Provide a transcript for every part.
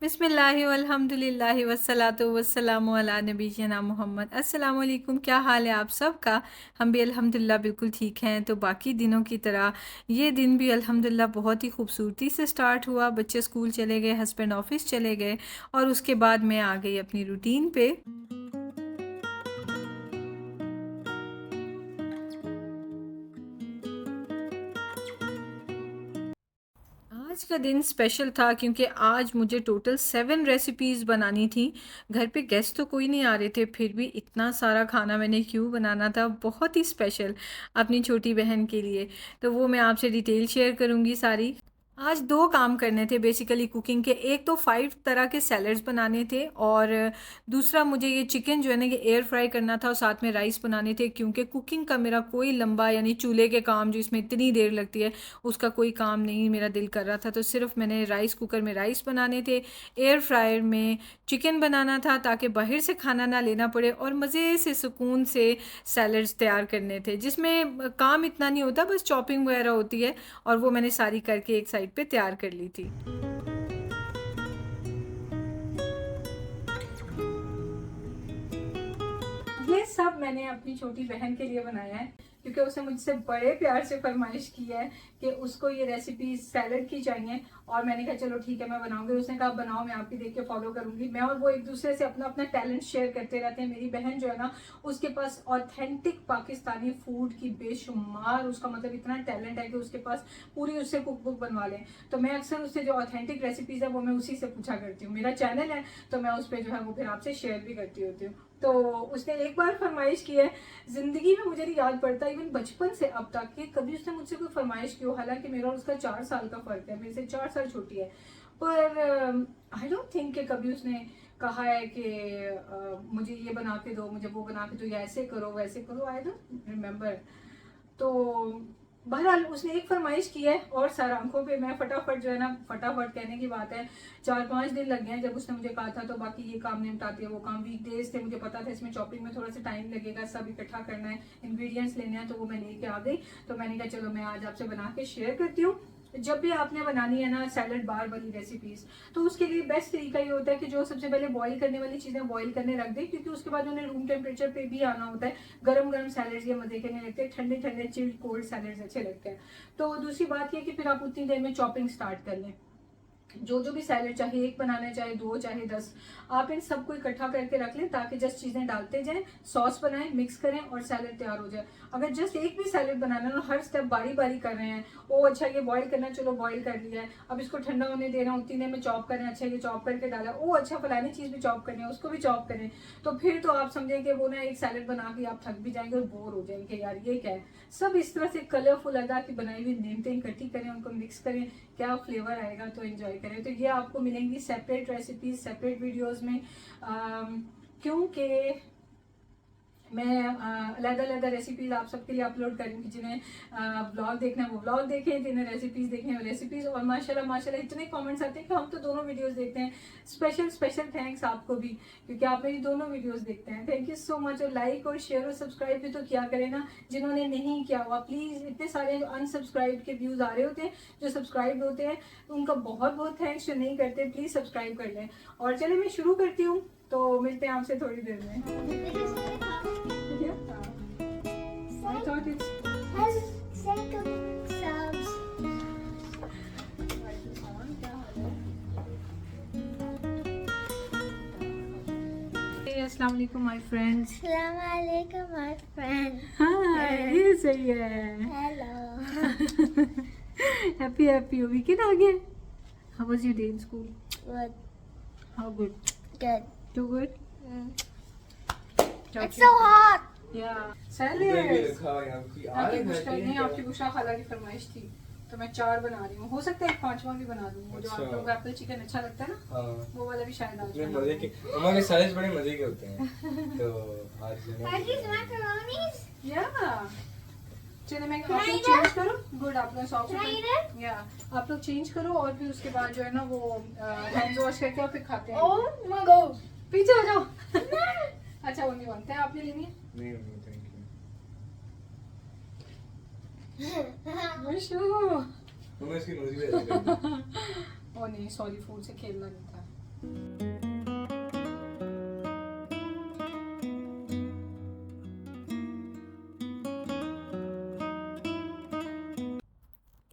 बिस्मिल्लाहि वल्हम्दुलिल्लाहि वस्सलातु वस्सलामु अला नबीना मोहम्मद। अस्सलाम वालेकुम। क्या हाल है आप सबका? हम भी अल्हम्दुलिल्लाह बिल्कुल ठीक हैं। तो बाकी दिनों की तरह ये दिन भी अल्हम्दुलिल्लाह बहुत ही खूबसूरती से स्टार्ट हुआ। बच्चे स्कूल चले गए, हस्बैंड ऑफिस चले गए और उसके बाद मैं आ गई अपनी रूटीन पे। आज का दिन स्पेशल था क्योंकि आज मुझे टोटल 7 रेसिपीज़ बनानी थी। घर पे गेस्ट तो कोई नहीं आ रहे थे, फिर भी इतना सारा खाना मैंने क्यों बनाना था, बहुत ही स्पेशल अपनी छोटी बहन के लिए। तो वो मैं आपसे डिटेल शेयर करूँगी सारी। आज दो काम करने थे बेसिकली कुकिंग के। एक तो 5 तरह के सैलड्स बनाने थे और दूसरा मुझे ये चिकन जो है ना ये एयर फ्राई करना था और साथ में राइस बनाने थे, क्योंकि कुकिंग का मेरा कोई लंबा यानी चूल्हे के काम जो इसमें इतनी देर लगती है उसका कोई काम नहीं मेरा दिल कर रहा था। तो सिर्फ मैंने राइस कुकर में राइस बनाने थे, एयर फ्रायर में चिकन बनाना था ताकि बाहर से खाना ना लेना पड़े और मज़े से सुकून से सैलड्स तैयार करने थे, जिसमें काम इतना नहीं होता, बस चॉपिंग वगैरह होती है। और वो मैंने सारी करके एक साइड पे तैयार कर ली थी। ये सब मैंने अपनी छोटी बहन के लिए बनाया है क्योंकि उसने मुझसे बड़े प्यार से फरमाइश की है कि उसको ये रेसिपी सैलड की चाहिए। और मैंने कहा चलो ठीक है मैं बनाऊंगी। उसने कहा बनाओ, मैं आपकी देख के फॉलो करूंगी। मैं और वो एक दूसरे से अपना अपना टैलेंट शेयर करते रहते हैं। मेरी बहन जो है ना उसके पास ऑथेंटिक पाकिस्तानी फूड की बेशुमार, उसका मतलब इतना टैलेंट है कि उसके पास पूरी उससे कुक बुक बनवा लें। तो मैं अक्सर उससे जो ऑथेंटिक रेसिपीज़ है वो मैं उसी से पूछा करती हूँ। मेरा चैनल है तो मैं उस पर जो है वो फिर आपसे शेयर भी करती होती हूँ। तो उसने एक बार फरमाइश की है, जिंदगी में मुझे नहीं याद पड़ता इवन बचपन से अब तक कि कभी उसने मुझसे कोई फरमाइश की हो। हालांकि मेरा और उसका 4 साल का फर्क है, मेरे से 4 साल छोटी है। पर आई डोंट थिंक कि कभी उसने कहा है कि मुझे ये बना के दो, मुझे वो बना के दो, या ऐसे करो वैसे करो। I don't remember. तो बहरहाल उसने एक फरमाइश की है और सर आंखों पे मैं फटाफट जो है ना, फटाफट कहने की बात है 4-5 दिन लग गए हैं जब उसने मुझे कहा था। तो बाकी ये काम निपटाती है, वो काम वीकडेज थे, मुझे पता था इसमें चॉपिंग में थोड़ा सा टाइम लगेगा, सब इकट्ठा करना है, इंग्रेडिएंट्स लेने हैं, तो वो मैं लेके आ गई। तो मैंने कहा चलो मैं आज आपसे बना के शेयर करती हूँ। जब भी आपने बनानी है ना सैलड बार वाली रेसिपीज, तो उसके लिए बेस्ट तरीका ये होता है कि जो सबसे पहले बॉईल करने वाली चीज़ें बॉईल करने रख दें, क्योंकि उसके बाद उन्हें रूम टेम्परेचर पे भी आना होता है। गरम गरम सैलड्स ये मजे के नहीं लगते, ठंडे ठंडे चिल्ड कोल्ड सैलड्स अच्छे लगते हैं। तो दूसरी बात ये कि फिर आप उतनी देर में चॉपिंग स्टार्ट कर लें। जो जो भी सैलेड, चाहे एक बनाना है, चाहे दो, चाहे 10, आप इन सबको इकट्ठा करके रख लें ताकि जस्ट चीज़ें डालते जाएं, सॉस बनाएं, मिक्स करें और सैलेड तैयार हो जाए। अगर जस्ट एक भी सैलेड बनाना है ना, हर स्टेप बारी बारी कर रहे हैं, ओ अच्छा ये बॉईल करना है, चलो बॉईल कर लिया है, अब इसको ठंडा होने दे रहे हैं, उतनी देर में चॉप करें, अच्छा ये चॉप करके डाला, ओ अच्छा फलानी चीज़ भी चॉप करनी है, उसको भी चॉप करें। तो फिर तो आप समझें कि वो ना एक सैलेड बना के आप थक भी जाएंगे और बोर हो जाएंगे, यार ये क्या है। सब इस तरह से कलरफुल अदा की बनाई हुई नेमतें इकट्ठी करें, उनको मिक्स करें, क्या फ्लेवर आएगा, तो एंजॉय करें। तो ये आपको मिलेंगी सेपरेट रेसिपीज सेपरेट वीडियोस में, क्योंकि मैं अलग अलग रेसिपीज आप सबके लिए अपलोड करूँगी। जिन्हें ब्लॉग देखना है वो ब्लॉग देखें, जिन्हें रेसिपीज देखने वो रेसिपीज। और माशाल्लाह माशाल्लाह इतने कमेंट्स आते हैं कि हम तो दोनों वीडियोस देखते हैं। स्पेशल स्पेशल थैंक्स आपको भी, क्योंकि आप मेरी दोनों वीडियोस देखते हैं। Thank you so much. और लाइक और शेयर और सब्सक्राइब भी तो किया करें ना, जिन्होंने नहीं किया हुआ प्लीज़। इतने सारे जो अनसब्सक्राइब के व्यूज़ आ रहे होते हैं, जो सब्सक्राइब होते हैं उनका बहुत बहुत थैंक्स। जो नहीं करते प्लीज़ सब्सक्राइब कर लें। और चलिए मैं शुरू करती हूँ, तो मिलते हैं आपसे थोड़ी देर में। Yeah. I thought it's Hey, अस्सलाम वालेकुम my friends. Assalamualaikum, my friend. हाँ ये सही है। Hello. हैप्पी हैप्पी वीकेंड आ गया। How was your day in school? Good. How good? Good. Too good? It's so hot. या उधर भी सैलेड। रखा हुआ है आपकी आपकी आग बुशरा है नहीं, आपकी बुशरा खाला की फरमाइश थी तो मैं 4 बना रही हूँ। हो सकता है एक 5वां भी बना दूँ। वो जो अच्छा। आप लोग एप्पल चिकन अच्छा लगता है ना, हाँ वो वाला भी शायद आज इतने बना मजे दूँ। के हमारे सैलेड बड़े मजे के होते हैं तो आज जो Are these है macaronis? या चलिए मैं Can आप I लोग eat चेंज it? करो। गुड, आप लोग soft Can I eat it? या आप लोग चेंज करो और फिर उसके बाद जो है ना वो हैंड्स वॉश करके और फिर खाते हैं। Oh my God. पीछे हो जाओ। अच्छा ओनली वन है, आपने लेनी है? नहीं नहीं थैंक यू विशु। हमें इसकी नोजी भी ऐसे करनी ओ नहीं सॉरी, फूड से खेलना नहीं था।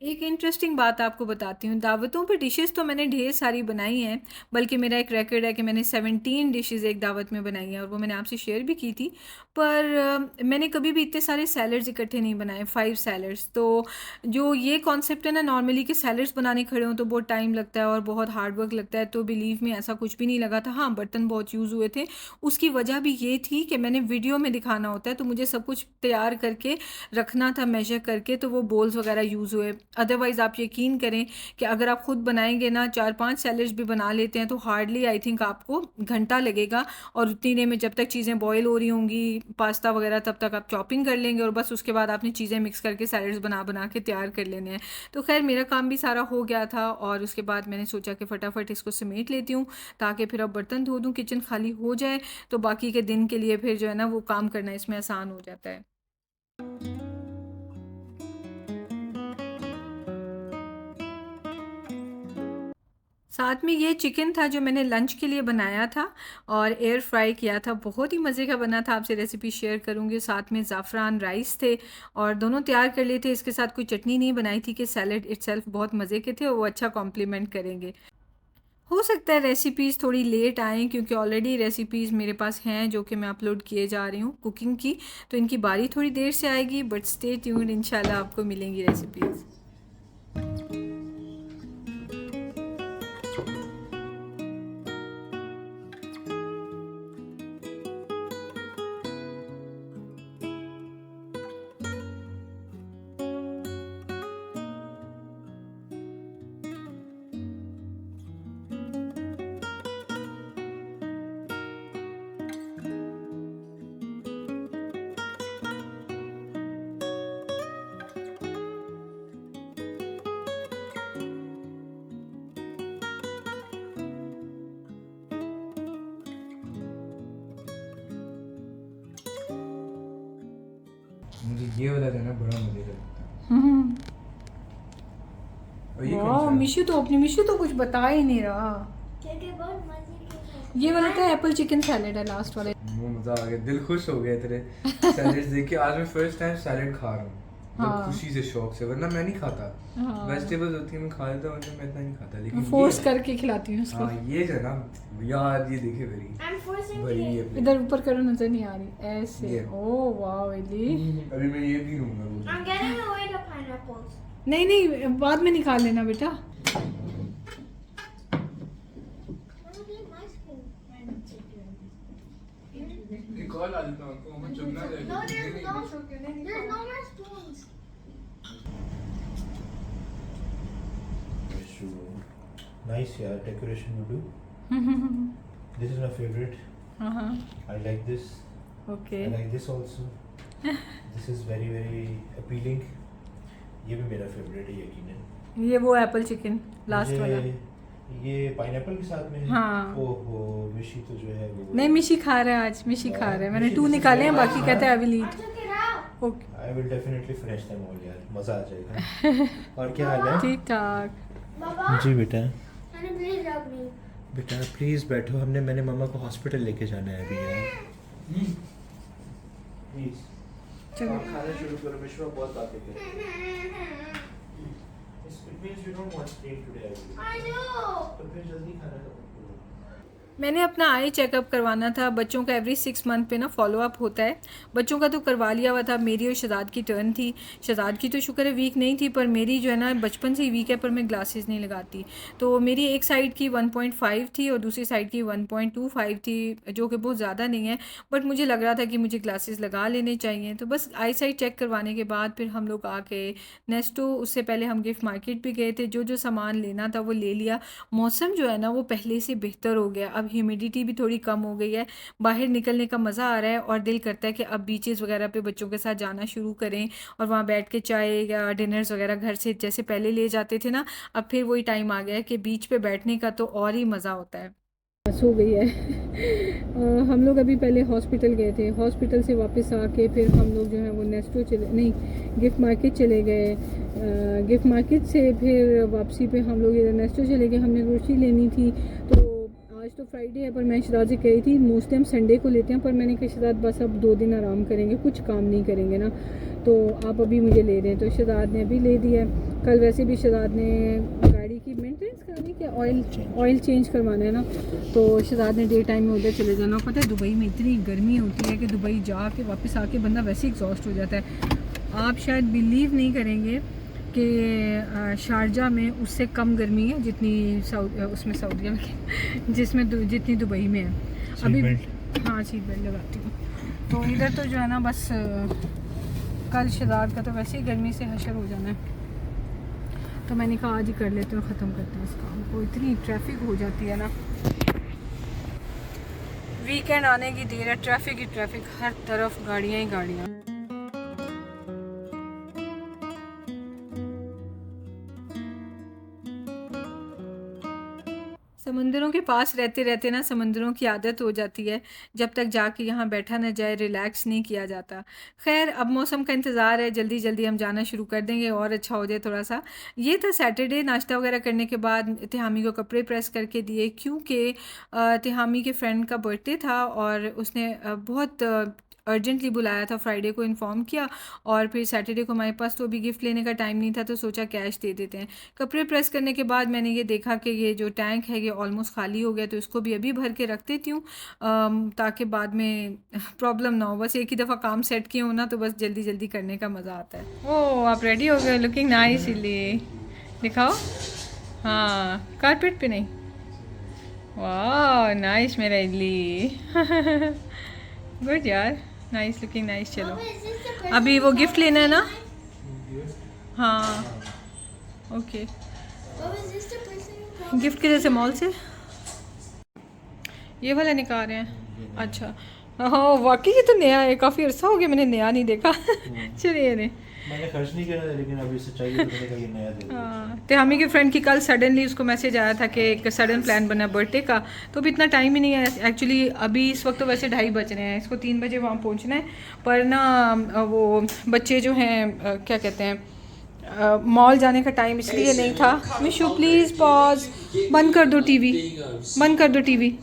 एक इंटरेस्टिंग बात आपको बताती हूँ, दावतों पे डिशेस तो मैंने ढेर सारी बनाई हैं, बल्कि मेरा एक रिकॉर्ड है कि मैंने 17 डिशेस एक दावत में बनाई हैं और वो मैंने आपसे शेयर भी की थी। पर मैंने कभी भी इतने सारे सैलड्स इकट्ठे नहीं बनाए, 5 सैलड्स। तो जो ये कॉन्सेप्ट है ना नॉर्मली कि सैलड्स बनाने खड़े हों तो बहुत टाइम लगता है और बहुत हार्ड वर्क लगता है, तो बिलीव में ऐसा कुछ भी नहीं लगा था। हाँ, बर्तन बहुत यूज़ हुए थे। उसकी वजह भी ये थी कि मैंने वीडियो में दिखाना होता है, तो मुझे सब कुछ तैयार करके रखना था मेजर करके, तो वो बोल्स वगैरह यूज़ हुए। अदरवाइज़ आप यकीन करें कि अगर आप ख़ुद बनाएंगे ना, 4-5 सैलड्स भी बना लेते हैं तो हार्डली आई थिंक आपको घंटा लगेगा, और उतनी देर में जब तक चीज़ें बॉयल हो रही होंगी पास्ता वगैरह, तब तक आप चॉपिंग कर लेंगे और बस उसके बाद आपने चीज़ें मिक्स करके सैलड्स बना बना के तैयार कर लेने हैं। तो खैर मेरा काम भी सारा हो गया था और उसके बाद मैंने सोचा कि फ़टाफ़ट इसको समेट लेती हूँ ताकि फिर अब बर्तन धो दूँ, किचन खाली हो जाए, तो बाकी के दिन के लिए फिर जो है ना वो काम करना इसमें आसान हो जाता है। साथ में ये चिकन था जो मैंने लंच के लिए बनाया था और एयर फ्राई किया था, बहुत ही मज़े का बना था, आपसे रेसिपी शेयर करूँगी। साथ में ज़ाफ़रान राइस थे और दोनों तैयार कर लिए थे। इसके साथ कोई चटनी नहीं बनाई थी कि सैलड इटसेल्फ बहुत मज़े के थे और वो अच्छा कॉम्प्लीमेंट करेंगे। हो सकता है रेसिपीज़ थोड़ी लेट आएँ क्योंकि ऑलरेडी रेसिपीज़ मेरे पास हैं जो कि मैं अपलोड किए जा रही हूँ कुकिंग की, तो इनकी बारी थोड़ी देर से आएगी, बट स्टे ट्यून्ड, इंशाल्लाह आपको मिलेंगी रेसिपीज़। मुझे ये वाला था ना बड़ा मजे का लगता है। और ये कौन वाह, सा है? मिशु तो कुछ बता ही नहीं रहा। क्योंकि बहुत मजे के ये वाला था एप्पल चिकन सैलेड है, लास्ट वाला। वो मजा आ गया, दिल खुश हो गया तेरे सैलेड देख के। आज मैं फर्स्ट टाइम सैलेड खा रहा हूँ, हाँ। खुशी से, शौक से, वरना मैं नहीं खाता। हाँ। वेजिटेबल्स होती है मैं खा लेता हूँ, मैं इतना नहीं खाता, लेकिन फोर्स ये- करके खिलाती हूँ उसको। हाँ ये जो है ना यार, ये देखे मेरी I'm forcing बड़ी you. है इधर ऊपर करो, नजर नहीं आ रही ऐसे। ये। ओह वाह एली। अभी मैं ये भी लूंगा वो। I'm getting away the pineapples. नहीं बाद में निकाल लेना बेटा। निकाल आ देता हूँ, मैं चुनना No, there's no more spoons. Nice, yeah, decoration you do. This is my favorite. I like this. Okay I like this also. This is very very appealing. ये भी मेरा favorite है यकीनन. ये वो एप्पल चिकन लास्ट मुझे वाला। ये पाइनएप्पल के साथ में है. हाँ। ओहो, मिशी तो जो है वो. नहीं, मिशी खा रहा है आज, मिशी खा रहा है। मैंने मिशी 2 this is निकाले हैं, very बाकी nice, कहते हैं I will I eat. took it out. Okay I will definitely finish them all यार. मजा आ जाएगा. और क्या हाल है? ठीक ठाक। Baba, जी बेटा. can you please help me? बेटा प्लीज बैठो, मैंने मम्मा को हॉस्पिटल लेके जाना है अभी यार. प्लीज चलो। आप खाना शुरू करो, मिश्रा बहुत बातें कर रही है. It means you don't want steak today, I believe. I know. तो फिर जल्दी खाना खत्म करो. मैंने अपना आई चेकअप करवाना था। बच्चों का एवरी 6 मंथ पे ना फॉलोअप होता है। बच्चों का तो करवा लिया हुआ था, मेरी और शहजाद की टर्न थी। शहजाद की तो शुक्र है वीक नहीं थी, पर मेरी जो है ना बचपन से ही वीक है, पर मैं ग्लासेस नहीं लगाती। तो मेरी एक साइड की 1.5 थी और दूसरी साइड की 1.25 थी, जो कि बहुत ज़्यादा नहीं है, बट मुझे लग रहा था कि मुझे ग्लासेस लगा लेने चाहिए। तो बस आई साइड चेक करवाने के बाद फिर हम लोग आके नेस्टो, उससे पहले हम गिफ्ट मार्केट भी गए थे, जो सामान लेना था वो ले लिया। मौसम जो है ना वो पहले से बेहतर हो गया, अब ह्यूमिडिटी भी थोड़ी कम हो गई है, बाहर निकलने का मज़ा आ रहा है और दिल करता है कि अब बीचेस वगैरह पे बच्चों के साथ जाना शुरू करें और वहाँ बैठ के चाय या डिनर्स वगैरह घर से जैसे पहले ले जाते थे ना, अब फिर वही टाइम आ गया है कि बीच पे बैठने का तो और ही मज़ा होता है। बस हो गई है। हम लोग अभी पहले हॉस्पिटल गए थे, हॉस्पिटल से वापस आके फिर हम लोग जो है वो नेस्टो चले, नहीं गिफ्ट मार्केट चले गए। गिफ्ट मार्केट से फिर वापसी पे हम लोग इधर नेस्टो चले गए। हमने रोटी लेनी थी, तो आज तो फ्राइडे है, पर मैं शहजाद से कही थी मोस्टली हम संडे को लेते हैं, पर मैंने कहा शहजाद बस अब 2 दिन आराम करेंगे, कुछ काम नहीं करेंगे ना, तो आप अभी मुझे ले रहे हैं। तो शहजाद ने अभी ले दिया है। कल वैसे भी शहजाद ने गाड़ी की मेंटेनेंस करानी, क्या ऑयल चेंज करवाना है ना, तो शहजाद ने डे टाइम में उधर चले जाना। पता है दुबई में इतनी गर्मी होती है कि दुबई जा के वापस आके बंदा वैसे एग्जॉस्ट हो जाता है। आप शायद बिलीव नहीं करेंगे कि शारजा में उससे कम गर्मी है जितनी उसमें सऊदीया में जिसमें जितनी दुबई में है अभी। हाँ सीट बेल्ट लगाती हूँ। तो इधर तो जो है ना बस कल शहजाद का तो वैसे ही गर्मी से हशर हो जाना है, तो मैंने कहा आज ही कर लेते हैं, ख़त्म करते हैं इस काम को। इतनी ट्रैफिक हो जाती है ना, वीकेंड आने की देर है, ट्रैफिक ही ट्रैफिक, हर तरफ गाड़ियाँ ही गाड़ियाँ। समंदरों के पास रहते रहते ना समंदरों की आदत हो जाती है, जब तक जाके यहाँ बैठा ना जाए रिलैक्स नहीं किया जाता। खैर अब मौसम का इंतज़ार है, जल्दी जल्दी हम जाना शुरू कर देंगे और अच्छा हो जाए थोड़ा सा। ये था सैटरडे, नाश्ता वगैरह करने के बाद तिहामी को कपड़े प्रेस करके दिए, क्योंकि तिहामी के फ्रेंड का बर्थडे था और उसने बहुत अर्जेंटली बुलाया था, फ्राइडे को इन्फॉर्म किया और फिर सैटरडे को हमारे पास तो अभी गिफ्ट लेने का टाइम नहीं था, तो सोचा कैश दे देते हैं। कपड़े प्रेस करने के बाद मैंने ये देखा कि ये जो टैंक है ये ऑलमोस्ट खाली हो गया, तो इसको भी अभी भर के रख देती हूँ ताकि बाद में प्रॉब्लम ना हो। बस एक ही दफ़ा काम सेट किए हो ना तो बस जल्दी जल्दी करने का मज़ा आता है। ओह आप रेडी हो गए, लुकिंग नाइस। इली दिखाओ, हाँ कारपेट पे नहीं, वाह नाइस मेरा इली गुड यार, नाइस लुकिंग नाइस। चलो अभी वो गिफ्ट लेना है ना, हाँ ओके। गिफ्ट के जैसे मॉल से ये वाला निकाल रहे हैं, अच्छा हाँ वाकई ये तो नया है, काफ़ी अर्सा हो गया मैंने नया नहीं देखा चलिए नहीं मैंने खर्च नहीं करा, लेकिन अभी सच्चाई है तो मैंने कहा ये नया दे दो। हाँ तिहामी के फ्रेंड की कल सडनली उसको मैसेज आया था कि एक सडन प्लान बना बर्थडे का, तो अभी इतना टाइम ही नहीं है एक्चुअली। अभी इस वक्त तो वैसे 2:30 बज रहे हैं, इसको 3 बजे वहाँ पहुँचना है, पर ना वो बच्चे जो हैं क्या कहते हैं मॉल जाने का टाइम इसलिए नहीं था। मिशू प्लीज़ पॉज, बंद कर दो टीवी, बंद कर दो टीवी,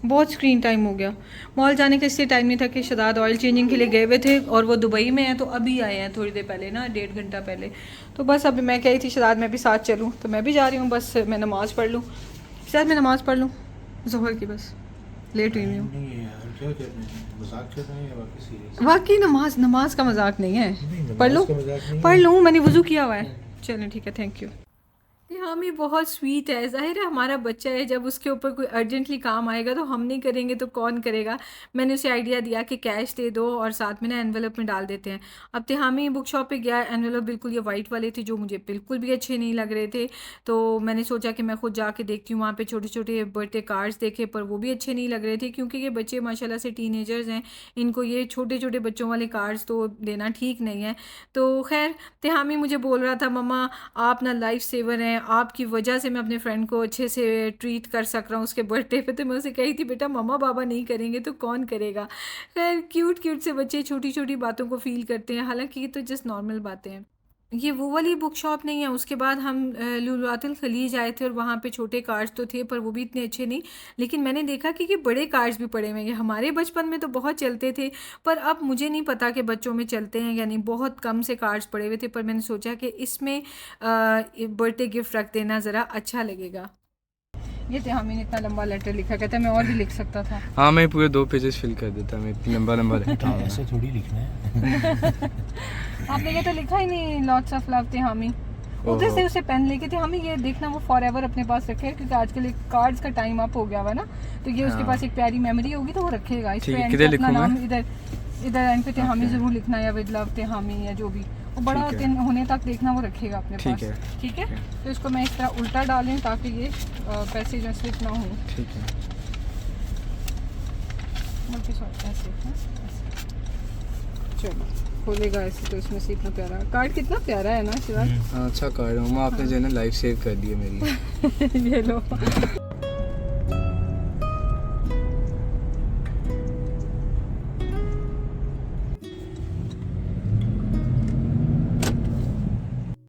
बहुत स्क्रीन टाइम हो गया। मॉल जाने का इसलिए टाइम नहीं था कि शहजाद ऑयल चेंजिंग के लिए गए हुए थे और वो दुबई में हैं, तो अभी आए हैं थोड़ी देर पहले ना, 1.5 घंटा पहले। तो बस अभी मैं कही थी शहजाद मैं भी साथ चलूँ, तो मैं भी जा रही हूँ, बस मैं नमाज़ पढ़ लूँ। शायद मैं नमाज़ पढ़ लूँ ज़ोहर की, बस लेट हुई हूँ। नहीं यार क्या कर रहे हैं, मजाक कर रहे हैं या वाकई सीरियस? वाकई नमाज का मजाक नहीं है, पढ़ लूँ नमाज का मजाक नहीं है। पढ़ लूँ, मैंने वज़ू किया हुआ है। चलें ठीक है, थैंक यू। तिहामी बहुत स्वीट है, ज़ाहिर है हमारा बच्चा है, जब उसके ऊपर कोई अर्जेंटली काम आएगा तो हम नहीं करेंगे तो कौन करेगा। मैंने उसे आइडिया दिया कि कैश दे दो और साथ में ना एनवेलप में डाल देते हैं। अब तिहामी बुक शॉप पे गया, एनवेलप बिल्कुल ये वाइट वाले थे जो मुझे बिल्कुल भी अच्छे नहीं लग रहे थे, तो मैंने सोचा कि मैं खुद जाके देखती हूँ। वहाँ पे छोटे छोटे बर्थडे कार्ड्स देखे पर वो भी अच्छे नहीं लग रहे थे, क्योंकि ये बच्चे माशाल्लाह से टीनेजर्स हैं, इनको ये छोटे छोटे बच्चों वाले कार्ड्स तो देना ठीक नहीं है। तो खैर तिहामी मुझे बोल रहा था मम्मा आप ना लाइफ सेवर हैं, आपकी वजह से मैं अपने फ्रेंड को अच्छे से ट्रीट कर सक रहा हूँ उसके बर्थडे पे। तो मैं उसे कही थी बेटा मम्मा बाबा नहीं करेंगे तो कौन करेगा। खैर क्यूट क्यूट से बच्चे छोटी छोटी बातों को फील करते हैं, हालांकि ये तो जस्ट नॉर्मल बातें हैं। ये वो वाली बुक शॉप नहीं है। उसके बाद हम लुलुआतुल खलीज आए थे और वहाँ पे छोटे कार्ड्स तो थे पर वो भी इतने अच्छे नहीं, लेकिन मैंने देखा कि ये बड़े कार्ड्स भी पड़े हुए हैं। हमारे बचपन में तो बहुत चलते थे, पर अब मुझे नहीं पता कि बच्चों में चलते हैं यानी बहुत कम से कार्ड्स पड़े हुए थे, पर मैंने सोचा कि इसमें बर्थडे गिफ्ट रख देना ज़रा अच्छा लगेगा। ये थे हमें इतना लंबा लेटर लिखा, कहता है मैं और भी लिख सकता था। हाँ मैं पूरे 2 पेजेस फिल कर देता, मैं इतनी लंबा हाँ, ऐसे थोड़ी लिखना है। आपने ये तो लिखा ही नहीं, लॉट्स ऑफ लव थे हामी। उधर से उसे पेन लेके थे हमें, ये देखना वो फॉर एवर अपने पास रखे, क्योंकि आजकल एक कार्ड्स का टाइम अप हो गया हुआ ना, तो ये उसके पास एक प्यारी मेमोरी होगी तो वो रखेगा। इस पे एंड अपना नाम इधर एंड पे थे हामी जरूर लिखना, या विद लव थे हामी या जो भी, वो बड़ा होने तक देखना वो रखेगा अपने पास। ठीक है, तो इसको मैं इस तरह उल्टा डाल रही हूँ ताकि ये पैसे जो स्लिप ना हो। ठीक है, चलो खोलेगा ऐसे तो इसमें से इतना प्यारा कार्ड, कितना प्यारा है ना शिवाज। अच्छा कार्ड है, आपने जो है ना लाइफ सेव कर दी है मेरी। ये लो